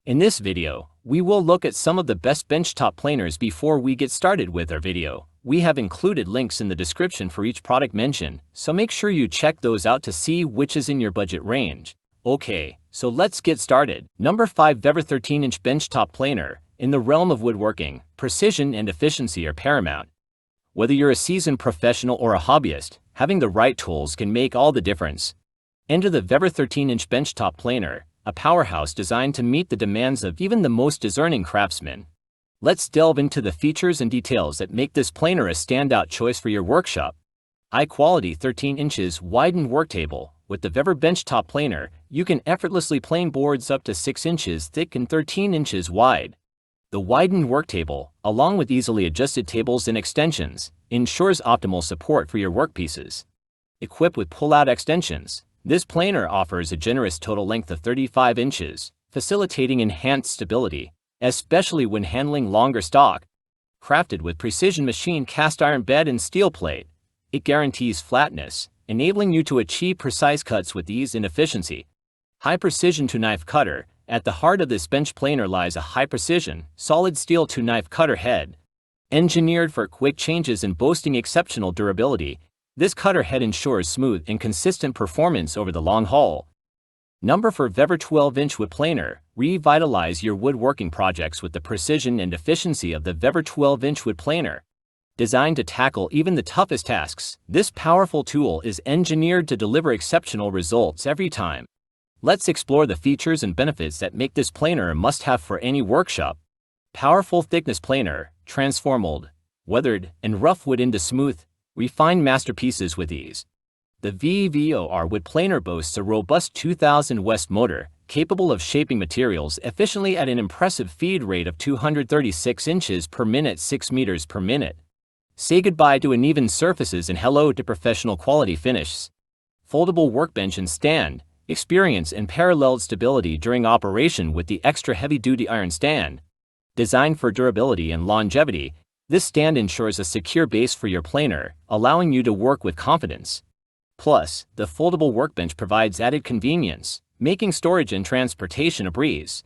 In this video, we will look at some of the best benchtop planers. Before we get started with our video, we have included links in the description for each product mentioned, so make sure you check those out to see which is in your budget range. Okay, so let's get started. Number 5, VEVOR 13-inch benchtop planer. In the realm of woodworking, precision and efficiency are paramount. Whether you're a seasoned professional or a hobbyist, having the right tools can make all the difference. Enter the VEVOR 13-inch benchtop planer, a powerhouse designed to meet the demands of even the most discerning craftsmen. Let's delve into the features and details that make this planer a standout choice for your workshop. High-quality 13 inches widened work table. With the VEVOR benchtop planer, you can effortlessly plane boards up to 6 inches thick and 13 inches wide. The widened work table, along with easily adjusted tables and extensions, ensures optimal support for your workpieces. Equipped with pull-out extensions, this planer offers a generous total length of 35 inches, facilitating enhanced stability, especially when handling longer stock. Crafted with precision machined cast iron bed and steel plate, it guarantees flatness, enabling you to achieve precise cuts with ease and efficiency. High precision 2-knife cutter. At the heart of this bench planer lies a high-precision, solid steel 2-knife cutter head. Engineered for quick changes and boasting exceptional durability, this cutter head ensures smooth and consistent performance over the long haul. Number 4, VEVOR 12-inch wood planer. Revitalize your woodworking projects with the precision and efficiency of the VEVOR 12-inch wood planer. Designed to tackle even the toughest tasks, this powerful tool is engineered to deliver exceptional results every time. Let's explore the features and benefits that make this planer a must-have for any workshop. Powerful thickness planer, transform old, weathered, and rough wood into smooth, refined masterpieces with ease. The VEVOR wood planer boasts a robust 2000 West motor, capable of shaping materials efficiently at an impressive feed rate of 236 inches per minute, 6 meters per minute. Say goodbye to uneven surfaces and hello to professional quality finishes. Foldable workbench and stand. Experience unparalleled stability during operation with the extra heavy-duty iron stand. Designed for durability and longevity, this stand ensures a secure base for your planer, allowing you to work with confidence. Plus, the foldable workbench provides added convenience, making storage and transportation a breeze.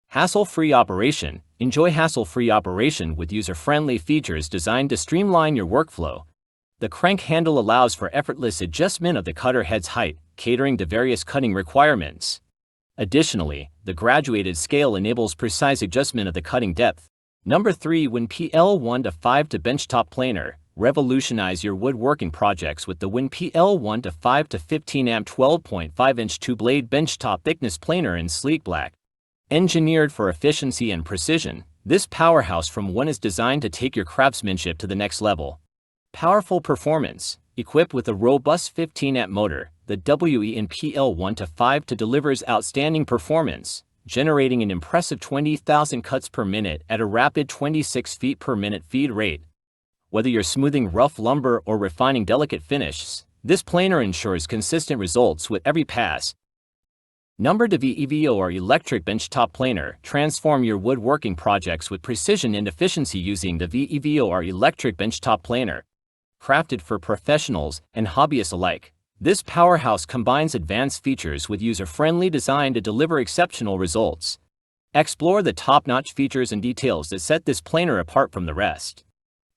Hassle-free operation. Enjoy hassle-free operation with user-friendly features designed to streamline your workflow. The crank handle allows for effortless adjustment of the cutter head's height, catering to various cutting requirements. Additionally, the graduated scale enables precise adjustment of the cutting depth. Number 3, WinPL 1-5 to benchtop planer. Revolutionize your woodworking projects with the WinPL 1-5 to 15 amp 12.5-inch 2-blade benchtop thickness planer in sleek black. Engineered for efficiency and precision, this powerhouse from Win is designed to take your craftsmanship to the next level. Powerful performance. Equipped with a robust 15-amp motor, the WinPL 1-5 to delivers outstanding performance, generating an impressive 20,000 cuts per minute at a rapid 26 feet per minute feed rate. Whether you're smoothing rough lumber or refining delicate finishes, this planer ensures consistent results with every pass. Number 2, VEVOR electric benchtop planer. Transform your woodworking projects with precision and efficiency using the VEVOR electric benchtop planer. Crafted for professionals and hobbyists alike, this powerhouse combines advanced features with user-friendly design to deliver exceptional results. Explore the top-notch features and details that set this planer apart from the rest.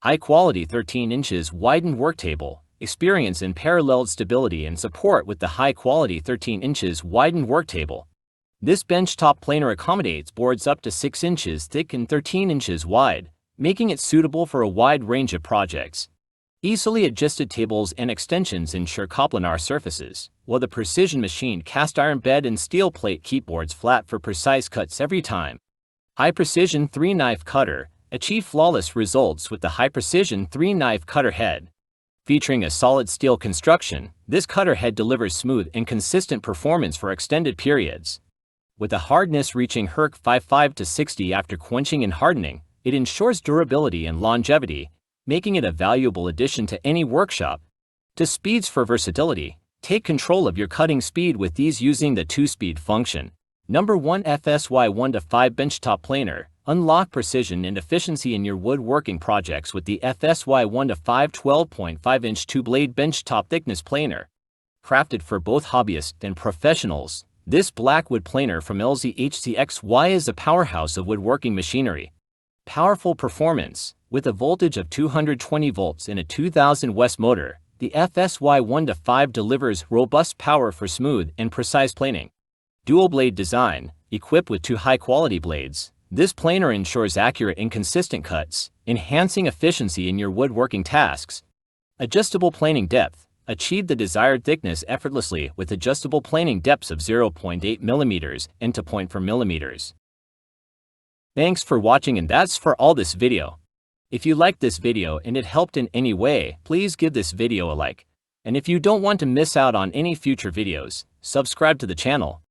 High-quality 13 inches widened work table. Experience unparalleled stability and support with the high-quality 13 inches widened work table. This benchtop planer accommodates boards up to 6 inches thick and 13 inches wide, making it suitable for a wide range of projects. Easily adjusted tables and extensions ensure coplanar surfaces, while the precision machined cast iron bed and steel plate keep boards flat for precise cuts every time. High-precision 3-knife cutter. Achieve flawless results with the high-precision 3-knife cutter head. Featuring a solid steel construction, this cutter head delivers smooth and consistent performance for extended periods. With a hardness reaching HRC 55 to 60 after quenching and hardening, it ensures durability and longevity, making it a valuable addition to any workshop. To speeds for versatility, take control of your cutting speed with these using the 2-speed function. Number 1, FSY 1-5 benchtop planer. Unlock precision and efficiency in your woodworking projects with the FSY 1-5 12.5-inch 2-blade benchtop thickness planer. Crafted for both hobbyists and professionals, This black wood planer from LZHCXY is a powerhouse of woodworking machinery. Powerful performance. With a voltage of 220 volts and a 2000 West motor, the FSY 1-5 delivers robust power for smooth and precise planing. Dual blade design. Equipped with 2 high-quality blades, this planer ensures accurate and consistent cuts, enhancing efficiency in your woodworking tasks. Adjustable planing depth. Achieve the desired thickness effortlessly with adjustable planing depths of 0.8 mm and to 0.4 mm. Thanks for watching, and that's for all this video. If you liked this video and it helped in any way, please give this video a like. And if you don't want to miss out on any future videos, subscribe to the channel.